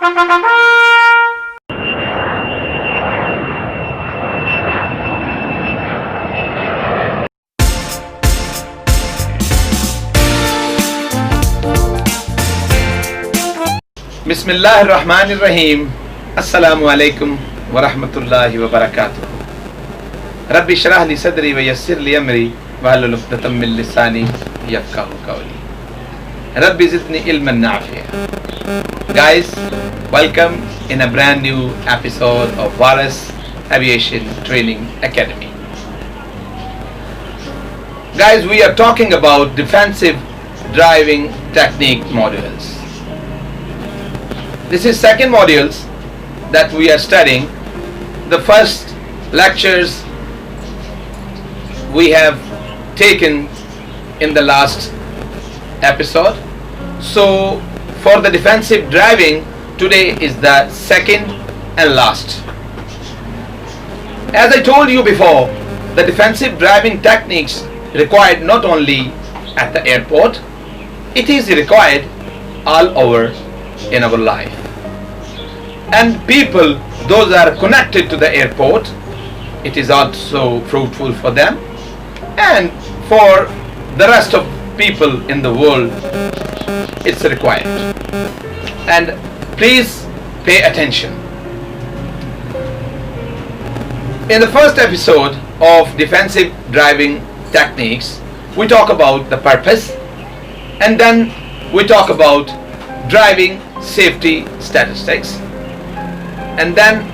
Bismillahirrahmanirrahim. Assalamu alaikum wa rahmatullahi wa barakatuh. Rabbi shrah li sadri wa yassir li amri wahlul 'uqdatam min lisani yafqahu qawli. Rabbi zidni ilman nafi'a. Guys, welcome in a brand new episode of Wallace Aviation Training Academy. Guys, we are talking about defensive driving technique modules. This is second modules that we are studying. The first lectures we have taken in the last episode. So for the defensive driving, today is the second and last. As I told you before, the defensive driving techniques required not only at the airport, it is required all over in our life. And people, those are connected to the airport, it is also fruitful for them, and for the rest of people in the world, it's required. And please pay attention. In the first episode of defensive driving techniques, we talk about the purpose, and then we talk about driving safety statistics, and then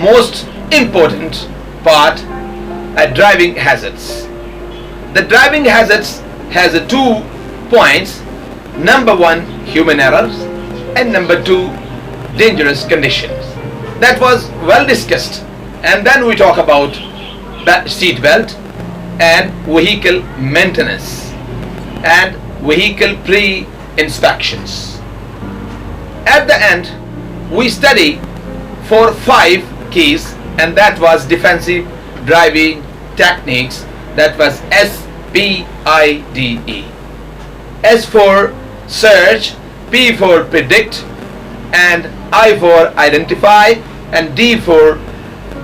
most important part, driving hazards. The driving hazards has 2 points. Number 1, human errors, and number 2, dangerous conditions. That was well discussed. And then we talk about the seat belt and vehicle maintenance and vehicle pre-inspections. At the end, we study for 5 keys, and that was defensive driving techniques. That was SPIDE. S for search, P for predict, and I for identify, and D for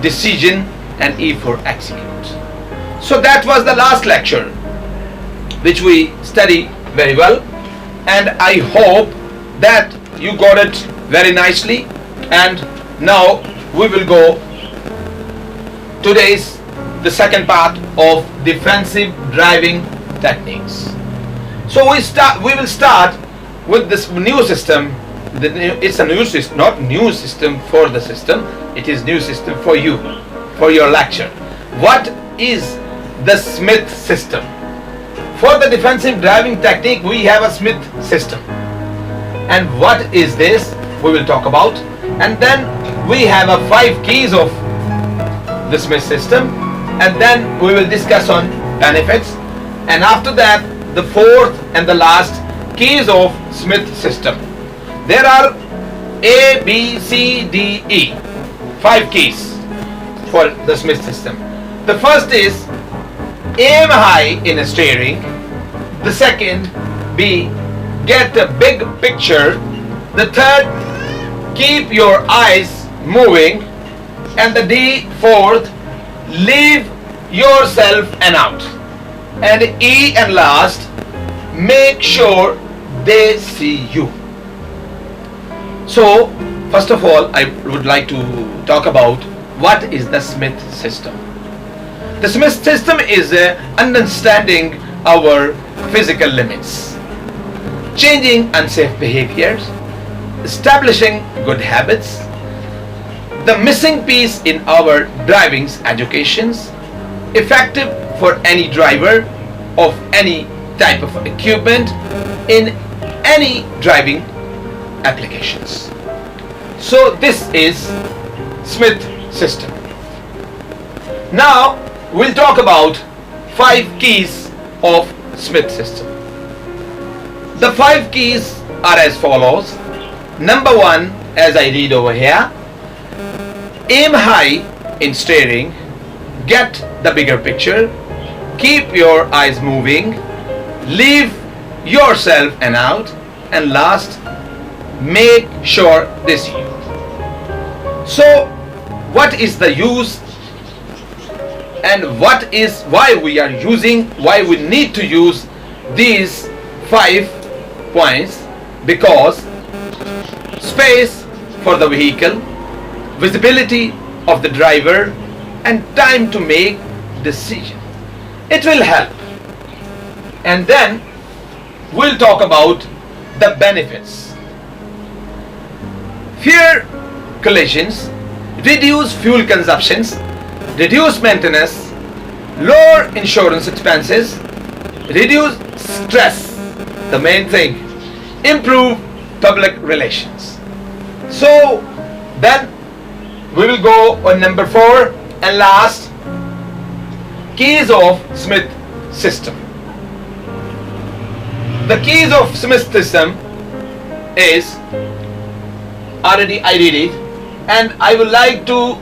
decision, and E for execute. So that was the last lecture which we study very well, and I hope that you got it very nicely. And now we will go today's the second part of defensive driving techniques. So we will start with this new system. It's a new system, not new system for the system, it is new system for you, for your lecture. What is the Smith system? For the defensive driving technique, we have a Smith system. And what is this? We will talk about. And then we have 5 keys of the Smith system, and then we will discuss on benefits, and after that the 4th and the last keys of Smith system. There are A, B, C, D, E, 5 keys for the Smith system. The first is aim high in steering. The second, B, get a big picture. The third, keep your eyes moving. And the D, 4th, leave yourself and out. And E and last, make sure they see you. So first of all, I would like to talk about what is the Smith system. The Smith system is understanding our physical limits, changing unsafe behaviors, establishing good habits, the missing piece in our driving educations, effective for any driver of any type of equipment in any driving applications. So this is Smith system. Now we'll talk about 5 keys of Smith system. The 5 keys are as follows. Number 1, as I read over here, aim high in steering, get the bigger picture, keep your eyes moving, leave yourself and out, and last, make sure this use. So what is the use and why we need to use these 5 points? Because space for the vehicle, visibility of the driver, and time to make decision. It will help. And then we'll talk about the benefits. Fewer collisions, reduce fuel consumptions, reduce maintenance, lower insurance expenses, reduce stress, the main thing, improve public relations. So then we will go on number 4 and last, keys of Smith system. The keys of Smith system is, already I read it, and I would like to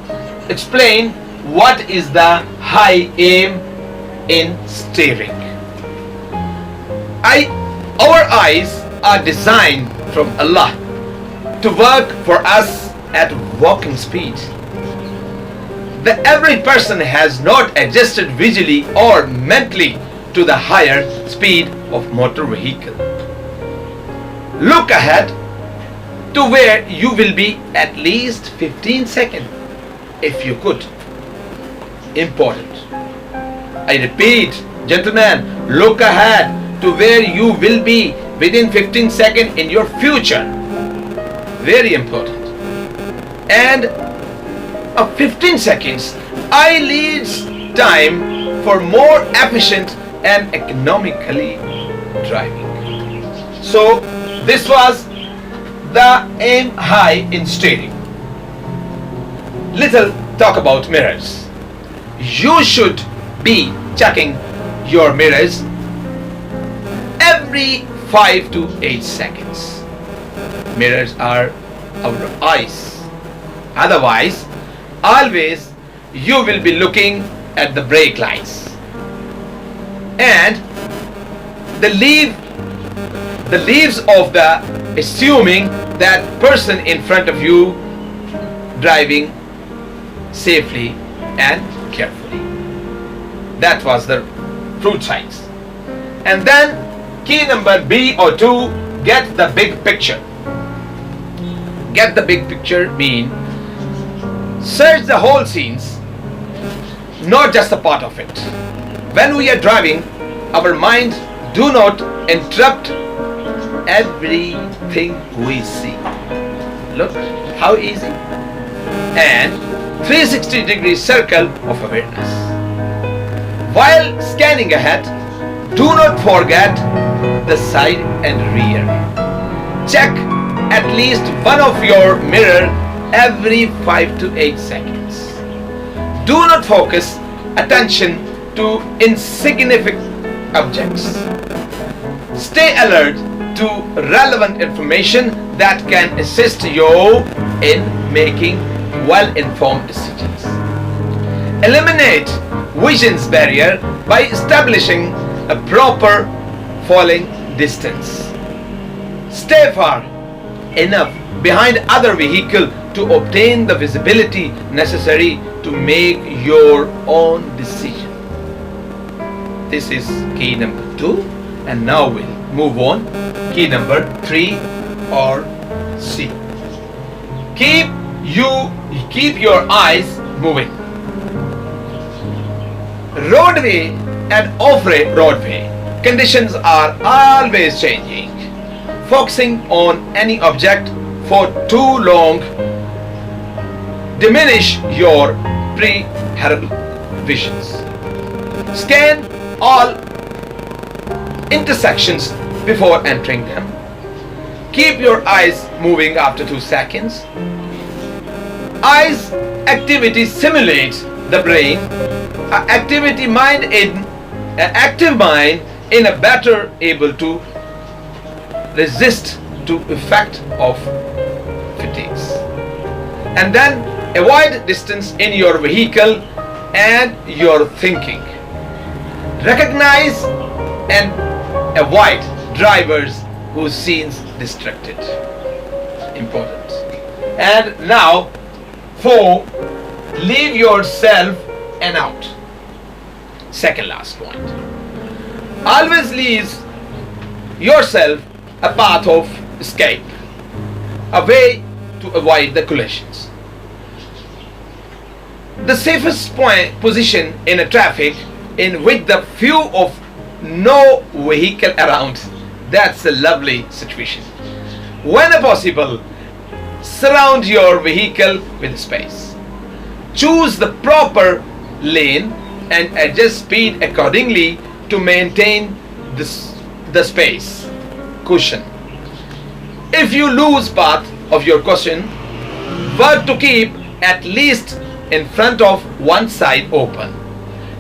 explain what is the high aim in steering. Our eyes are designed from Allah to work for us at walking speed. The average person has not adjusted visually or mentally to the higher speed of motor vehicle. Look ahead to where you will be at least 15 seconds if you could. Important. I repeat, gentlemen, look ahead to where you will be within 15 seconds in your future. Very important. And 15 seconds I leads time for more efficient and economically driving. So this was the aim high in steering. Little talk about mirrors. You should be checking your mirrors every 5 to 8 seconds. Mirrors are our eyes. Otherwise, always you will be looking at the brake lights and the leaves of the assuming that person in front of you driving safely and carefully. That was the fruit sides. And then key number B or 2, get the big picture. Get the big picture mean search the whole scenes, not just a part of it. When we are driving, our mind do not interrupt everything we see. Look how easy. And 360-degree circle of awareness. While scanning ahead, do not forget the side and rear. Check at least one of your mirror every 5 to 8 seconds. Do not focus attention to insignificant objects. Stay alert to relevant information that can assist you in making well-informed decisions. Eliminate vision's barrier by establishing a proper falling distance. Stay far enough behind other vehicle to obtain the visibility necessary to make your own decision. This is key number 2, and now we'll move on. Key number 3 or C. Keep your eyes moving. Roadway and off-roadway conditions are always changing. Focusing on any object for too long diminish your peripheral visions. Scan all intersections before entering them. Keep your eyes moving after 2 seconds. Eyes activity simulates the brain. Active mind in a better able to resist to effect of fatigues. And then avoid distance in your vehicle and your thinking. Recognize and avoid drivers who seems distracted. important. And now, 4, leave yourself an out. Second last point. Always leave yourself a path of escape, a way to avoid the collisions. The safest position in a traffic in which the few of no vehicle around, that's a lovely situation. When possible, surround your vehicle with space. Choose the proper lane and adjust speed accordingly to maintain the space cushion. If you lose path of your cushion, work to keep at least in front of one side open.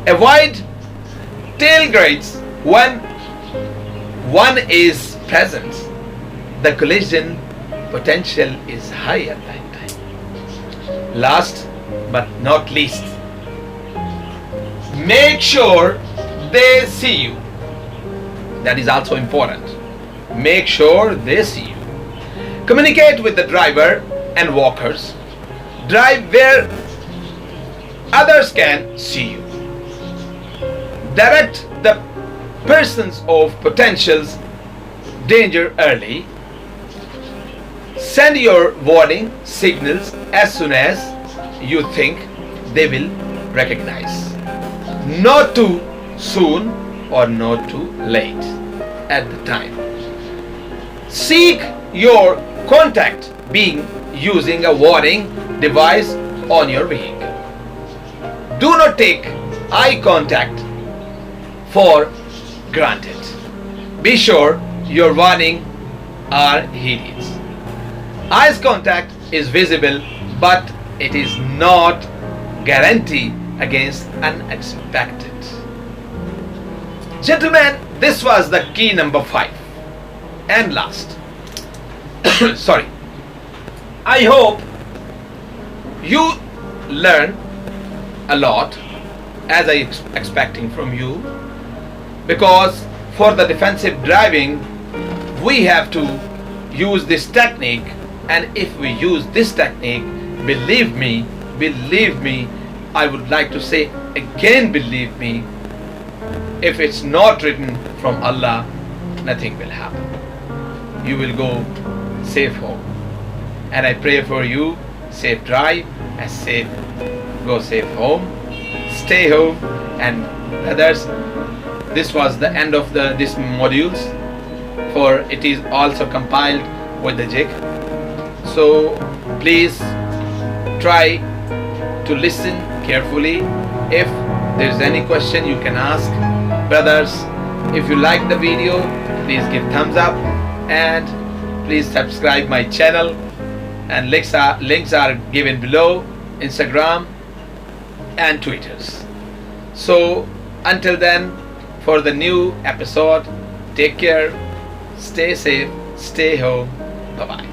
Avoid tailgates when one is present. The collision potential is high at that time. Last but not least, make sure they see you. That is also important. Make sure they see you. Communicate with the driver and walkers. Drive where others can see you. Direct the persons of potential danger early. Send your warning signals as soon as you think they will recognize. Not too soon or not too late at the time. Seek your contact being using a warning device on your vehicle. Do not take eye contact for granted. Be sure your warning are heeded. Eye contact is visible, but it is not guarantee against unexpected. Gentlemen, this was the key number 5 and last. Sorry. I hope you learn a lot as I expecting from you, because for the defensive driving we have to use this technique, and if we use this technique, believe me, I would like to say again, believe me, if it's not written from Allah, nothing will happen. You will go safe home. And I pray for you, safe drive and go safe home. Stay home. And others, this was the end of this modules, for it is also compiled with the jig. So please try to listen carefully. If there is any question, you can ask. Brothers, if you like the video, please give thumbs up and please subscribe my channel, and links are given below, Instagram and Twitters. So until then, for the new episode, take care, stay safe, stay home, bye bye.